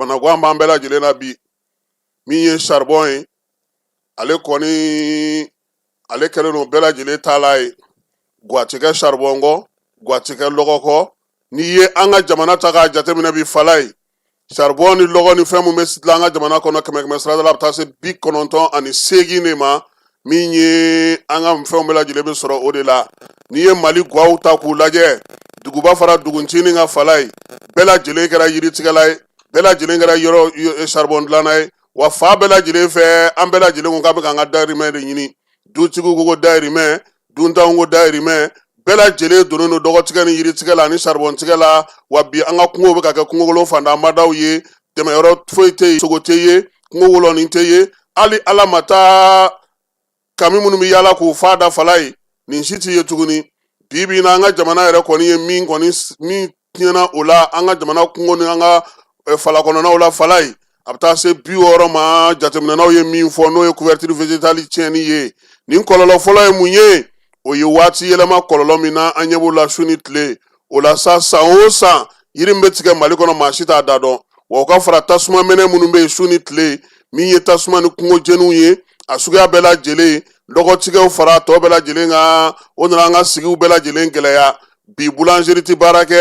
jamana gan b'an bɛɛ lajɛlen na bi min ye charbon ye ale kɔni ale kɛlen don bɛɛ lajɛlen taala ye guwatikɛ charbon kɔ guwatikɛ lɔgɔ kɔ n'i ye an ka jamana ta k'a jateminɛ bi fala ye charbon ni lɔgɔ ni fɛn mun bɛ dilan an ka jamana kɔnɔ kɛmɛ sarada la a bɛ taa se 98 de ma min ye an ka fɛnw bɛɛ lajɛlen bɛ sɔrɔ o de la n'i ye mali guwaw ta k'u lajɛ duguba fara duguncinin ka fala ye bɛɛ lajɛlen kɛra yiritigɛla ye bɛɛ lajɛlen kɛra yɔrɔ charbon dilanna ye wa fa bɛɛ lajɛlen fɛ an bɛɛ lajɛlen ko k'a bɛ k'an ka dayirimɛ de ɲini dutigiw ko dayirimɛ duntanw ko dayirimɛ bɛɛ lajɛlen donnen don dɔgɔtigɛ ni yiritigɛ la ani charbon tigɛ la wa bi an ka kungow bɛ ka kɛ kungokolon fandanmadaw ye tɛmɛyɔrɔ foyi tɛ yen sogo tɛ ye kungo wolɔnin tɛ ye hali ala ma taa kami minnu bɛ yaala k'u fa da fala ye nin si tɛ ye tuguni bi bi in na an ka jamana yɛrɛ kɔni ye min tiɲɛna o la an ka jamana kungo ni an ka fala kɔnɔnaw la fala ye a bɛ taa se 60 ma jateminɛnaw ye min fɔ n'o ye couverture végétale tiɲɛni ye nin kɔlɔlɔ fɔlɔ ye mun ye o ye waati yɛlɛma kɔlɔlɔ min na an ɲɛ b'o la su ni tile o la sa san o san yiri min bɛ tigɛ mali kɔnɔ maa si t'a da dɔn wa o ka fara tasuma mɛnɛ minnu bɛ yen su ni tile min ye tasuma ni kungo jɛniw ye a suguya bɛɛ lajɛlen lɔgɔtigɛw fara tɔ bɛɛ lajɛlen kan o nana an ka sigiw bɛɛ lajɛlen gɛlɛya bi boulangerie tɛ baara kɛ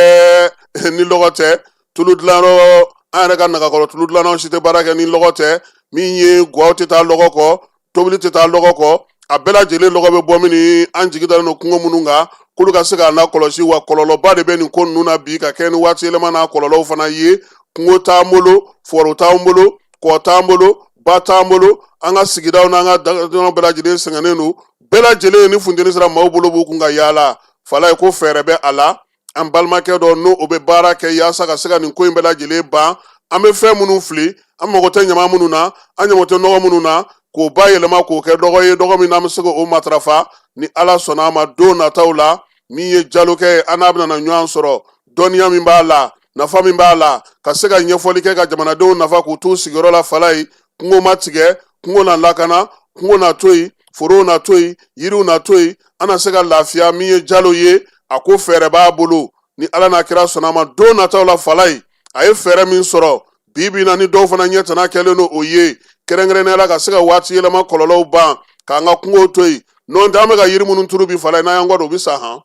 ni lɔgɔ tɛ tulu dilanyɔrɔ an yɛrɛ ka nagakɔrɔ tulu dilannanw si tɛ baara kɛ ni lɔgɔ tɛ min ye guwaw tɛ taa lɔgɔ kɔ tobili tɛ taa lɔgɔ kɔ a bɛɛ lajɛlen lɔgɔ bɛ bɔ min ni an jigi dalen don kungo minnu kan k'olu ka se k'a lakɔlɔsi wa kɔlɔlɔba de bɛ nin ko ninnu na bi ka kɛ ni waati yɛlɛma n'a kɔlɔlɔw fana ye kungo t'an bolo fɔrɔ t'an bolo kɔ t'an bolo ba t'an bolo an ka sigidaw n'an ka daganw bɛɛ lajɛlen sɛgɛnnen don bɛɛ lajɛlen ni funteni sera maaw bolo b'u kun ka yaala fala ye ko fɛɛrɛ bɛ a la an balimakɛ dɔ n'o bɛ baara kɛ yaasa ka se ka nin ko in bɛɛ lajɛlen ban an bɛ fɛn minnu fili an mago tɛ ɲama minnu na an mago tɛ nɔgɔ minnu na k'o bayɛlɛma k'o kɛ dɔgɔ ye dɔgɔ min n'an bɛ se k'o matarafa ni ala sɔnna a ma don nataw la min ye jalokɛ ye an n'a bɛna ɲɔgɔn sɔrɔ dɔnniya min b'a la nafa min b'a la ka se ka ɲɛfɔli kɛ ka jamanadenw nafa k'u t'u sigiyɔrɔ la fala ye kungo ma tigɛ kungo na lakana kungo na to yen forow na to yen yiriw na to yen an na se ka lafiya min ye jalo ye a ko fɛɛrɛ b'a bolo ni ala n'a kira sɔnna a ma don nataw la fala ye a ye fɛɛrɛ min sɔrɔ bi bi na ni dɔw fana ɲɛtana kɛlen don o ye kɛrɛnkɛrɛnnenya la ka se ka waati yɛlɛma kɔlɔlɔw ban k'an ka kungow to yen n'o tɛ an bɛ ka yiri minnu turu bi fala ye n'an y'an kɔ don u bɛ sa han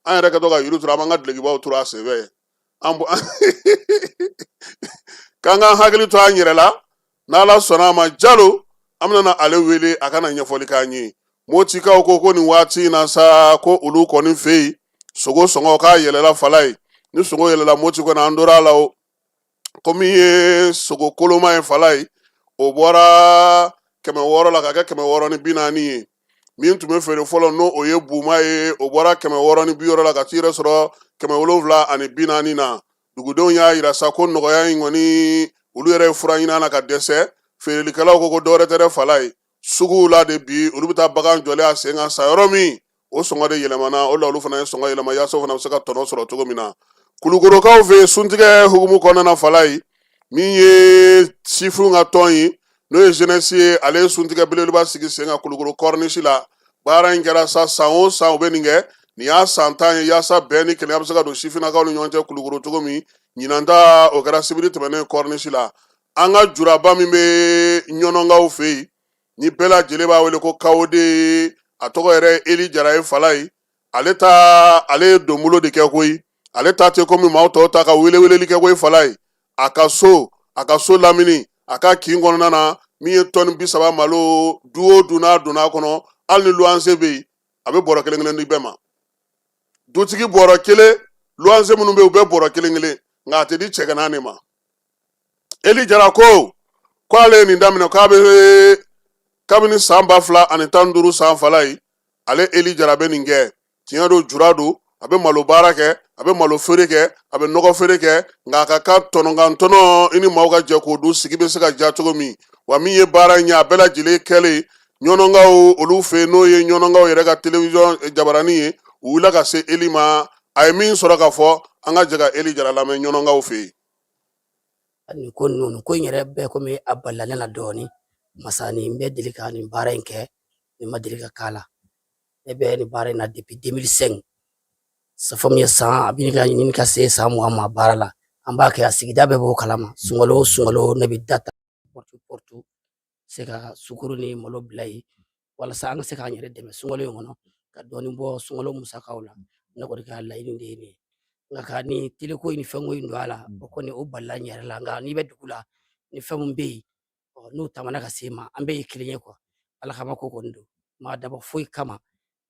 an yɛrɛ ka to ka yiri turu an b'an ka dulokibaw turu a senfɛ ye k'an ka hakili to an yɛrɛ la n'ala sɔnna a ma jalo an bɛna ale wele a kana ɲɛfɔli k'an ye motikaw ko nin waati in na sa ko olu kɔni fɛ yen sogo sɔngɔ k'a yɛlɛla fala ye ni sogo yɛlɛla moti kɔni an dora a la o komi ye sogo koloma ye fala ye o bɔra 600 la ka kɛ 640 ye min tun bɛ feere fɔlɔ n'o o ye buma ye o bɔra 660 la ka t'i yɛrɛ sɔrɔ 740 na dugudenw y'a yira sa ko nɔgɔya in kɔni olu yɛrɛ ye fura ɲini na ka dɛsɛ feerelikɛlaw ko dɔwɛrɛ tɛ dɛ fala ye suguw la de bi olu bɛ taa bagan jɔlen a sen kan sa yɔrɔ min o sɔngɔ de yɛlɛmana o la olu fana ye sɔngɔ yɛlɛma yaasa o fana bɛ se ka tɔnɔ sɔrɔ cogo min na kulukorokaw fɛ yen suntigɛ hukumu kɔnɔna fala ye min ye sifinw ka tɔn ye n'o ye jeunesse ye ale ye suntigɛ belebeleba sigi sen kan kulukoro kɔrɔnisi la baara in kɛra sa san o san u bɛ nin kɛ nin y'a san 10 ye yaasa bɛn ni kelenya bɛ se ka don sifinnakaw ni ɲɔgɔn cɛ kulukoro cogo min ɲinan ta o kɛra sibiri tɛmɛnen kɔrɔnisi la an ka juraba min bɛ ɲɔnɔnkaw fɛ yen ni bɛɛ lajɛlen b'a wele ko kawode a tɔgɔ yɛrɛ ye eli jara ye fala ye ale ye donbolo de kɛ koyi ale ta tɛ komi maaw tɔw ta ka weleweleli kɛ koyi fala ye a ka so lamini a ka kin kɔnɔna na min ye tɔni 30 malo du o du n'a donna kɔnɔ hali ni luwanse bɛ yen a bɛ bɔrɔ kelen kelen di bɛɛ ma dutigi bɔrɔ kelen luwanse minnu bɛ yen u bɛɛ bɔrɔ kelen kelen nka a tɛ di cɛgana de ma eli jara ko ale ye nin daminɛ k'a bɛ kabini san 2015 san fala ye ale eli jara bɛ nin kɛ tiɲɛ don jura don a bɛ malo baara kɛ a bɛ malo feere kɛ a bɛ nɔgɔ feere kɛ nka a ka kan tɔnɔngantɔnɔ i ni maaw ka jɛ k'o dun sigi bɛ se ka diya cogo min wa min ye baara in ɲɛ a bɛɛ lajɛlen kɛlen ɲɔnɔnkaw olu fɛ n'o ye ɲɔnɔnkaw yɛrɛ ka télévision jabarani ye u wulila ka se eli ma a ye min sɔrɔ ka fɔ an ka jɛ ka eli jara lamɛn ɲɔnɔnkaw fɛ yen. nin ko ninnu ko in yɛrɛ bɛɛ komi a balila ne la dɔɔnin masa nin bɛ deli ka nin baara in kɛ nin ma deli ka k'a la ne bɛ nin baara in na depuis 2005 ça fait min ye san a bɛ ka ɲini ka se san 20 ma baara la an b'a kɛ a sigida bɛɛ b'o kalama sunkalo o sunkalo ne bɛ data portu se ka sukaro ni malo bila yen walasa an ka se k'an yɛrɛ dɛmɛ sunkalo in kɔnɔ ka dɔɔnin bɔ sunkalo musakaw la ne kɔni ka laɲini de ye nin ye nka ka ni teliko ni fɛnko in don a la o kɔni o balila n yɛrɛ la nka n'i bɛ dugu la ni fɛn min bɛ yen n'u tamana ka se ma an bɛɛ ye kelen ye ala kama ko kɔni don maa dabɔ foyi kama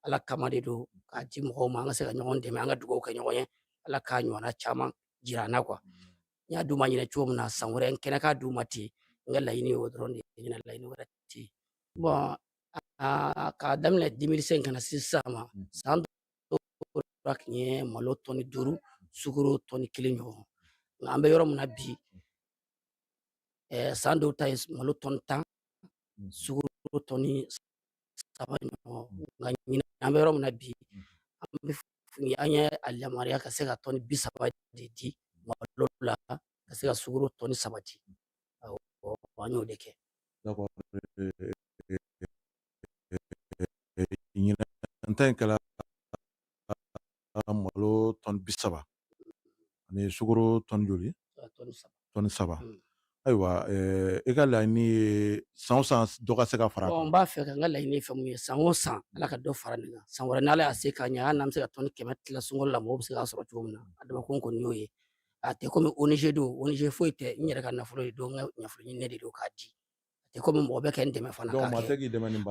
ala kama de don k'a di mɔgɔw ma an ka se ka ɲɔgɔn dɛmɛ an ka dugawu kɛ ɲɔgɔn ye ala k'a ɲɔgɔnna caman jira an na n y'a d'u ma ɲinɛ cogo min na san wɛrɛ n kɛnɛ k'a d'u ma ten n ka laɲini ye o dɔrɔn de ye ɲinɛ laɲini wɛrɛ tɛ yen k'a daminɛ 2005 kana se sisan ma san dɔ tun ye malo tɔni 5 sukaro tɔni 1 ɲɔgɔn nka an bɛ yɔrɔ min na bi san dɔw ta ye malo tɔni 10 sukaro tɔni 3 ɲɔgɔn nka ɲinɛ an bɛ yɔrɔ min na bi an ye a yamaruya ka se ka tɔni 30 de di malo la ka se ka sukaro tɔni 3 di an y'o de kɛ ɲinɛ in kɛla malo tɔni 30 ani sukaro tɔni joli tɔni 3 ayiwa i ka laɲini ye san o san dɔ ka se ka fara n b'a fɛ ka n ka laɲini ye fɛn mun ye san o san ala ka dɔ fara nin kan san wɛrɛ n'ala y'a se k'a ɲɛ hali n'an bɛ se ka tɔni 100 tila sunkalo la mɔgɔw bɛ se k'a sɔrɔ cogo min na a dabakun kɔni y'o ye a tɛ komi ONG don ONG foyi tɛ n yɛrɛ ka nafolo de don n ka nafolo ɲini de don k'a di a tɛ komi mɔgɔ bɛ kɛ n dɛmɛ fana k'a kɛ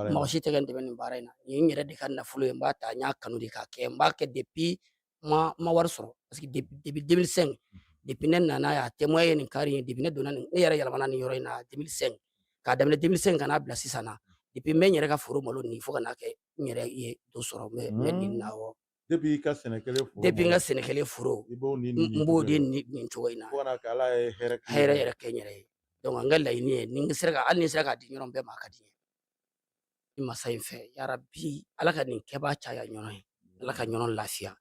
mɔgɔ si tɛ kɛ n dɛmɛ nin baara in na nin ye n yɛrɛ de ka nafolo ye n b'a ta n y'a kanu de k'a kɛ n b'a kɛ depuis ma wari sɔrɔ parce que depuis 2005 depuis ne nana a témoin ye nin kari ye depuis ne donna ne yɛrɛ yɛlɛmana nin yɔrɔ in na 2005 k'a daminɛ 2005 ka n'a bila sisan na depuis n bɛ n yɛrɛ ka foro malo nin fo ka n'a kɛ n yɛrɛ ye dɔ sɔrɔ n bɛ nin na awɔ depuis i ka sɛnɛkɛlen foro n b'o de nin cogo in na fo ka n'a kɛ ala ye hɛrɛ yɛrɛ kɛ n yɛrɛ ye donc an ka laɲini ye ni hali ni sera k'a di ɲɔgɔn bɛɛ ma a ka di n ye ni masa in fɛ yarabi ala ka nin kɛbaa caya ɲɔgɔn ye ala ka ɲɔgɔn lafiya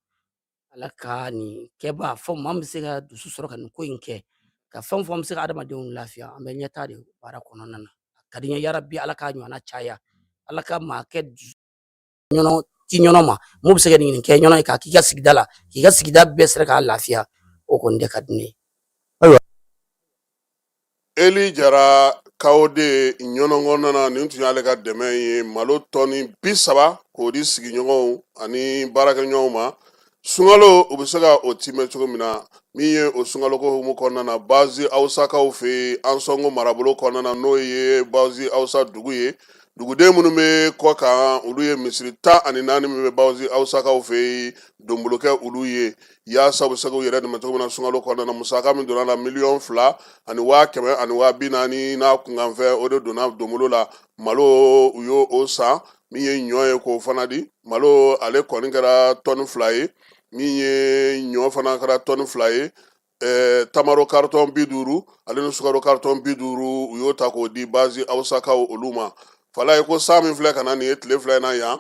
ala ka nin kɛbaa fɔ maa min bɛ se ka dusu sɔrɔ ka nin ko in kɛ ka fɛn fɛn bɛ se ka adamadenw lafiya an bɛ ɲɛtaa de baara kɔnɔna na a ka di n ye yarabi ala k'a ɲɔgɔnna caya ala ka maa kɛ ɲɔgɔn ti ɲɔgɔn ma mun bɛ se ka nin kɛ ɲɔgɔn ye k'a k'i ka sigida la k'i ka sigida bɛɛ sera k'a lafiya o kɔni de ka di ne ye Eli Jara Kawode ɲɔnɔnkɔnɔna nin tun y'ale ka dɛmɛ ye malo tɔni 30 k'o di sigiɲɔgɔnw ani baarakɛɲɔgɔnw ma sunkalo u bɛ se ka o timɛ cogo min na min ye o sunkaloko hukumu kɔnɔna na Bazi Awusakaw fɛ yen Ansɔngo marabolo kɔnɔna na n'o ye Bazi Awusa dugu ye duguden minnu bɛ kɔ kan olu ye misiri 14 min bɛ Bazi Awusakaw fɛ yen donbolokɛ olu ye yaasa u bɛ se k'u yɛrɛ dɛmɛ cogo min na sunkalo kɔnɔna na musaka min donna la 2,200,000 ani 100,000 ani 40,000 n'a kunkanfɛ o de donna donbolo la malo u y'o san min ye ɲɔ ye k'o fana di malo ale kɔni kɛra tɔni 2 ye min ye ɲɔ fana kɛra tɔni 2 ye tamaro kartɔn 50 ale ni sukaro kartɔn 50 u y'o ta k'o di Bazi Awusakaw olu ma fala ye ko sa min filɛ ka na nin ye tile 2 in na yan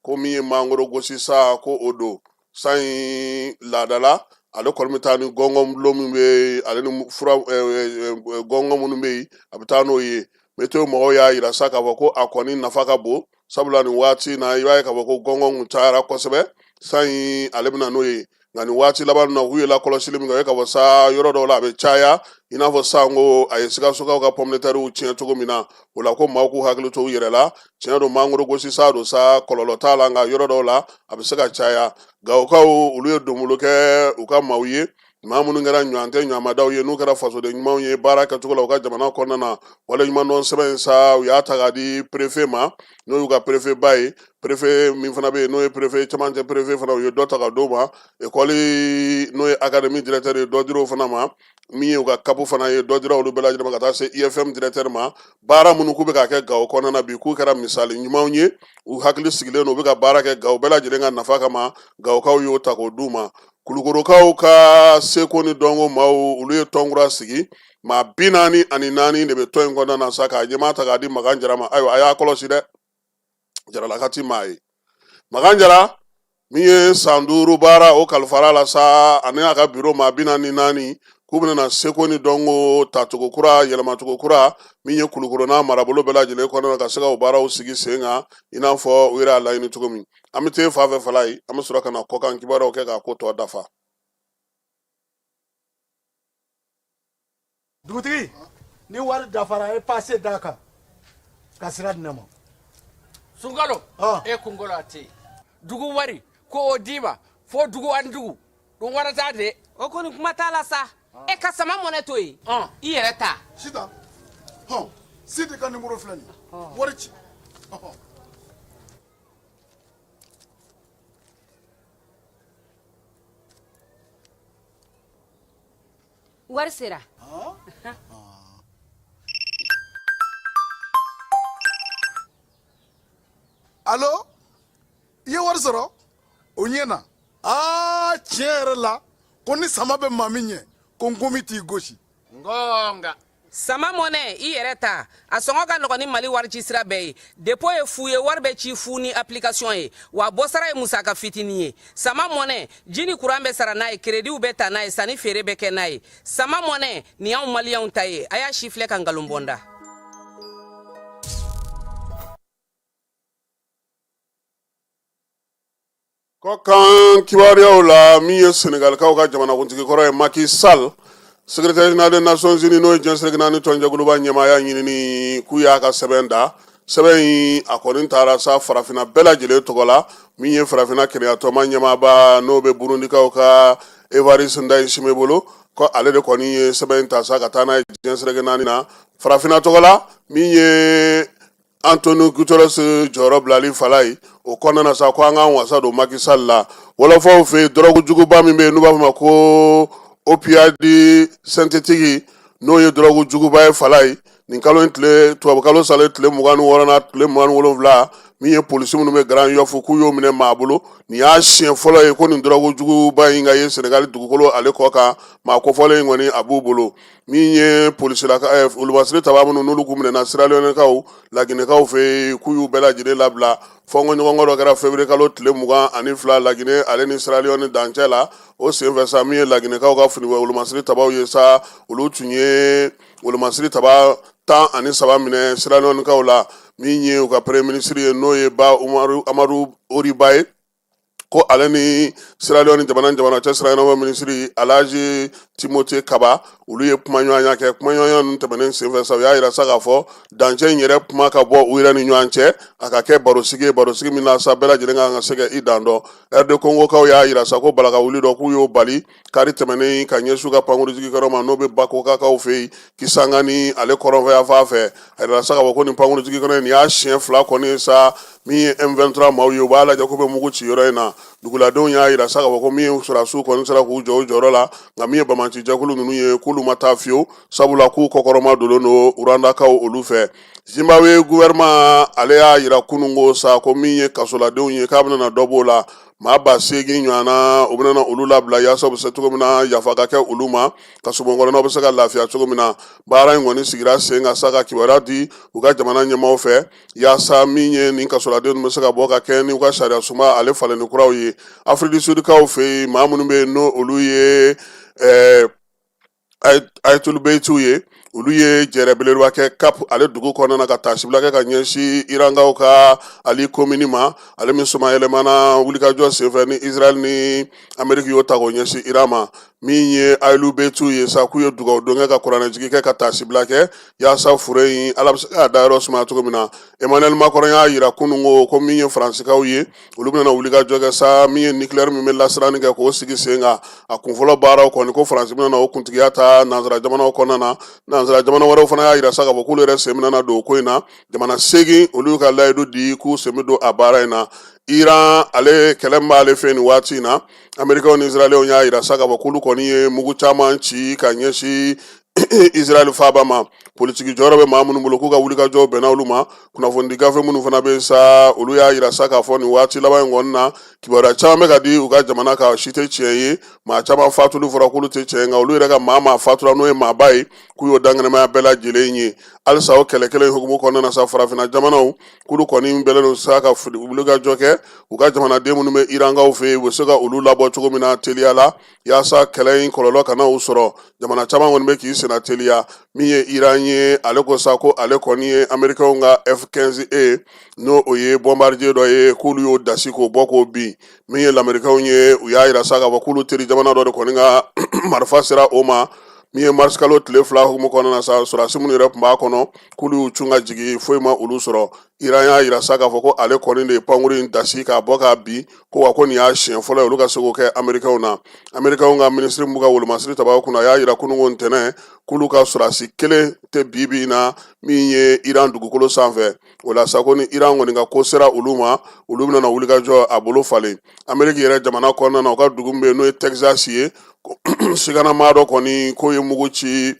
ko min ye mangoro gosi sa ko o don san in laadala ale kɔni bɛ taa ni gɔngɔn dulon min bɛ ale ni fura gɔngɔn minnu bɛ yen a bɛ taa n'o ye meteo mɔgɔw y'a yira sa k'a fɔ ko a kɔni nafa ka bon sabula nin waati na i b'a ye k'a fɔ ko gɔngɔn kun cayara kosɛbɛ san in ale bɛ na n'o ye nka nin waati laban na u ye lakɔlɔsili min kɛ o ye k'a fɔ sa yɔrɔ dɔw la a bɛ caya i n'a fɔ san ko a ye sikasokaw ka pɔmɛtɛriw tiɲɛ cogo min na o la ko maaw k'u hakili to u yɛrɛ la tiɲɛ don mangoro gosi sa don sa kɔlɔlɔ t'a la nka yɔrɔ dɔw la a bɛ se ka caya gawokaw olu ye donbolo kɛ u ka maaw ye maa minnu kɛra ɲɔgɔn tɛ ɲɔgɔnmadaw ye n'u kɛra fasoden ɲumanw ye baara kɛcogo la u ka jamana kɔnɔna na wale ɲuman dɔn sɛbɛn in sa u y'a ta k'a di perefe ma n'o y'u ka perefe ba ye perefe min fana bɛ yen n'o ye perefe camancɛ perefe fana u ye dɔ ta ka d'o ma ekɔli n'o ye akademi directeur ye dɔ dira o fana ma min ye u ka kapu fana ye dɔ dira olu bɛɛ lajɛlen ma ka taa se IFM directeur ma baara minnu k'u bɛ ka kɛ Gawo kɔnɔna na bi k'u kɛra misali ɲumanw ye u hakili sigilen don u bɛ ka baara kɛ Gawo bɛɛ lajɛlen ka nafa kama Gawokaw y'o ta k'o d'u ma Kulukorokaw ka seko ni dɔnko maaw olu ye tɔnkura sigi maa 44 de bɛ tɔn in kɔnɔna na sa k'a ɲɛmaa ta k'a di Makan Jara ma ayiwa a y'a kɔlɔsi dɛ Jaralaka ti maa ye Makan Jara min ye san 5 baara o kalifara la sa ani a ka biro maa 44 k'u bɛna seko ni dɔnko tacogo kura yɛlɛmacogo kura min ye Kulukoro n'a marabolo bɛɛ lajɛlen kɔnɔna na ka se ka o baaraw sigi sen kan i n'a fɔ u yɛrɛ y'a laɲini cogo min an bɛ t'e fan fɛ fala ye an bɛ sɔrɔ ka na kɔkan kibaruyaw kɛ k'a ko tɔ dafa dugutigi ni wari dafara e passé daka kasira dinama Sungalo e kungolo ate dugu wari ko odiba fo dugu andugu dun warata de o koni kuma tala sa e ka sama mone to yi i yɛrɛ ta sita sidi ka numéro filɛ nin wari ci wari sera allo i ye wari sɔrɔ o ɲɛna tiɲɛ yɛrɛ la ko ni sama bɛ maa min ɲɛ ko n komi t'i gosi ngonga sama mɔnɛ i yɛrɛ ta a sɔngɔ ka nɔgɔ ni mali wari ci sira bɛɛ ye depo ye fu ye wari bɛ ci fu ni application ye wa bɔsara ye musaka fitinin ye sama mɔnɛ ji ni kuran bɛ sara n'a ye krediw bɛ ta n'a ye sanni feere bɛ kɛ n'a ye sama mɔnɛ nin y'anw maliyɛnw ta ye a y'a si filɛ ka nkalon bɔnda ko kan kibaruyaw la min ye senegalikaw ka jamanakuntigi kɔrɔ ye Macky Sall secrétaire général des Nations Unies n'o ye diɲɛsɛrɛgina ni tɔnjɛkuluba ɲɛmaaya ɲinini k'u y'a ka sɛbɛn da sɛbɛn in a kɔni taara sa farafina bɛɛ lajɛlen tɔgɔ la min ye farafina kɛnɛyatɔma ɲɛmaaba n'o bɛ burundikaw ka Evariste Ndayishimiye bolo ko ale de kɔni ye sɛbɛn in ta sa ka taa n'a ye diɲɛsɛrɛgɛ naani na farafina tɔgɔ la min ye Antonio Guterres jɔyɔrɔ bilali fala ye o kɔnɔna na sa ko an k'an wasa don Macky Sall la wɔlɔfɔw fɛ dɔrɔgu juguba min bɛ yen n'u b'a fɔ ma ko opioïde synthétique n'o ye dɔrɔgu juguba ye fala ye nin kalo in tile tubabukalo salen tile 26 na tile 27 min ye polisi minnu bɛ Grand Yoff k'u y'o minɛ maa bolo nin y'a siɲɛ fɔlɔ ye ko nin dɔrɔgu juguba in ka ye Senegal dugukolo ale kɔ kan maa kofɔlen in kɔni a b'u bolo min ye polisilaka olumasiri taba minnu n'olu k'u minɛna Sierra Leonekaw Laginɛkaw fɛ k'u y'u bɛɛ lajɛlen labila fɔnkɔ ɲɔgɔnkɔ dɔ kɛra février kalo tile 22 Laginɛ ale ni Sierra Leone dancɛ la o senfɛ sa min ye Laginɛkaw ka fini olumasiri tabaw ye sa olu tun ye olumasiri taba 13 minɛ Sierra Leonekaw la min ye u ka premier ministre ye n'o ye Ba Amadu Oriba ye ko ale ni Sierra Leone jamana cɛ siranyɛnɛbɔ minisiri Alhaji Timothée Kaba olu ye kuma ɲɔgɔnya kɛ kuma ɲɔgɔnya ninnu tɛmɛnen senfɛ sa u y'a yira sa k'a fɔ dancɛ in yɛrɛ kuma ka bɔ u yɛrɛ ni ɲɔgɔn cɛ a ka kɛ barosigi min na sa bɛɛ lajɛlen kan ka se ka i dan dɔn RD Congokaw y'a yira sa ko balaka wuli dɔ k'u y'o bali kari tɛmɛnen ka ɲɛsu ka pankurujigikɛyɔrɔ ma n'o bɛ Bakokakaw fɛ yen Kisanga ni ale kɔrɔnfɛya fan fɛ a yira sa k'a fɔ ko nin pankurujigikɛyɔrɔ in nin y'a siɲɛ 2 kɔni sa min ye M23 maaw ye u b'a lajɛ k'u bɛ mugu ci yɔrɔ in na duguladenw y'a yira sa k'a fɔ ko min ye sɔrɔdasiw kɔni sera k'u jɔ o jɔyɔrɔ la nka min ye bamaci jɛkulu ninnu ye k'olu ma taa fiyewu sabula k'u kɔkɔrɔma donnen don Urandakaw olu fɛ Zimbabwe gouvernement ale y'a yira kunun ko sa ko min ye kasoladenw ye k'a bɛna dɔ b'o la maa 8,000 ɲɔgɔnna u bɛna olu labila yaasa u bɛ se cogo min na yafa ka kɛ olu ma ka sobɔnkɔrɔnaw bɛ se ka lafiya cogo min na baara in kɔni sigira sen ka sa ka kibaruya di u ka jamana ɲɛmaaw fɛ yaasa min ye nin kasoladenw bɛ se ka bɔ ka kɛ ni u ka sariya suma ale falenni kuraw ye Afrique du Sud kaw fɛ yen maa minnu bɛ yen n'o olu ye Ayatul Beytiw ye olu ye jɛrɛ belebeleba kɛ Cap ale dugu kɔnɔna na ka taa sibila kɛ ka ɲɛsin Irankaw ka Ali Komini ma ale min soma yɛlɛmana wulikajɔ senfɛ ni Israel ni Ameriki y'o ta k'o ɲɛsin Iran ma min ye Ayatul Beytiw ye sa k'u ye dugawu donkɛ ka kuranɛjigi kɛ ka taa sibila kɛ yaasa fure in ala bɛ se k'a dayɔrɔ sumaya cogo min na Emmanuel Macron y'a yira kunun ko min ye Faransikaw ye olu bɛna wulikajɔ kɛ sa min ye nucléaire min bɛ lasiranni kɛ k'o sigi sen kan a kunfɔlɔ baaraw kɔni ko Faransi bɛna o kuntigiya ta nanzara jamanaw kɔnɔna na nanzara jamana wɛrɛw fana y'a yira sa k'a fɔ k'olu yɛrɛ sen bɛna don o ko in na jamana 8 olu ka layidu di k'u sen bɛ don a baara in na Iran ale kɛlɛ min b'ale fɛ nin waati in na Amerikaw ni Israɛliw y'a yira sa k'a fɔ k'olu kɔni ye mugu caman ci ka ɲɛsin Israel faaba ma politiki jɔyɔrɔ bɛ maa minnu bolo k'u ka wulikajɔ bɛnna olu ma kunnafoni gafe minnu fana bɛ sa olu y'a yira sa k'a fɔ nin waati laban in kɔni na kibaruya caman bɛ ka di u ka jamana kan si tɛ tiɲɛ ye maa caman fatuli fɔra k'olu tɛ tiɲɛ nka olu yɛrɛ ka maa fatura n'o ye maaba ye k'u y'o danganamaya bɛɛ lajɛlen ye halisa o kɛlɛ kelen hukumu kɔnɔna na sa farafina jamanaw k'olu kɔni bɛlen don sa ka wulikajɔ kɛ u ka jamanaden minnu bɛ Irankaw fɛ yen u bɛ se ka olu labɔ cogo min na teliya la yaasa kɛlɛ in kɔlɔlɔ kana u sɔrɔ jamana caman kɔni bɛ k'i senna teliya min ye Iran ye ale ko sa ko ale kɔni ye Amerikaw ka F-15A n'o o ye bombardier dɔ ye k'olu y'o dasi k'o bɔ k'o bin min ye Amerikaw ye u y'a yira sa k'a fɔ k'olu teri jamana dɔ de kɔni ka marifa sera o ma min ye mars kalo tile 2 hukumu kɔnɔna na sa sɔrɔdasi minnu yɛrɛ tun b'a kɔnɔ k'olu y'u cun ka jigi foyi ma olu sɔrɔ. Iran y'a yira sa k'a fɔ ko ale kɔni de ye pankuru in dasi k'a bɔ k'a bin ko wa ko nin y'a siɲɛ fɔlɔ ye olu ka se k'o kɛ Américains na. Américains ka ministre mun b'u ka wolomasiri tabaw kunna a y'a yira kununko ntɛnɛn k'olu ka sɔrɔdasi kelen tɛ bi in na min ye Iran dugukolo sanfɛ. O la sa ko ni Iran kɔni ka ko sera olu ma olu bɛna wulikajɔ a bolo falen. Amérique yɛrɛ jamana kɔnɔna na u ka dugu min bɛ yen n'o ye Texas ye siganamaa dɔ kɔni k'o ye mugu ci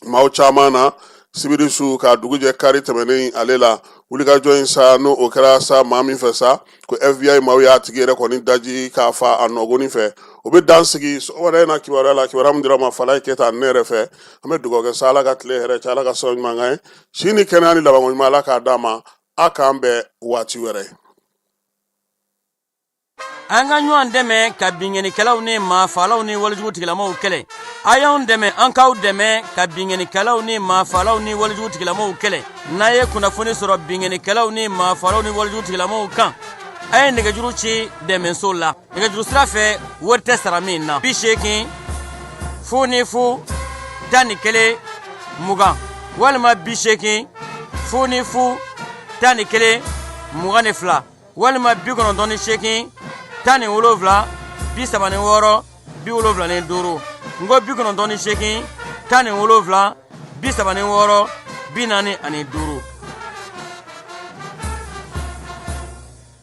maaw caman na sibiri su ka dugu jɛ kari tɛmɛnen ale la. Wulikajɔ in sa n'o o kɛra sa maa min fɛ sa ko FBI maaw y'a tigi yɛrɛ kɔni daji k'a fa a nɔgɔnin fɛ. O bɛ dan sigi sɔgɔmada in na kibaruya la kibaruya min dira ma Falaye Keyita ne yɛrɛ fɛ an bɛ dugawu kɛ sa Ala ka tile hɛrɛ cɛ Ala ka sɔn ɲuman k'an ye si ni kɛnɛya ni labanko ɲuman Ala k'a d'a ma a k'an bɛn waati wɛrɛ. An ka ɲɔgɔn dɛmɛ ka binŋɛnikɛlaw ni maafalaw ni walijugu tigilamaw kɛlɛ. A y'anw dɛmɛ an k'aw dɛmɛ ka binŋɛnikɛlaw ni maafalaw ni walijugu tigilamaw kɛlɛ. N'a ye kunnafoni sɔrɔ binŋɛnikɛlaw ni maafalaw ni walijugu tigilamaw kan a ye nɛgɛjuru ci dɛmɛso la. Nɛgɛjuru sira fɛ wari tɛ sara min na 80 00 11 20 walima 80 00 11 22 walima 98 17 36 75 ngo 98 17 36 45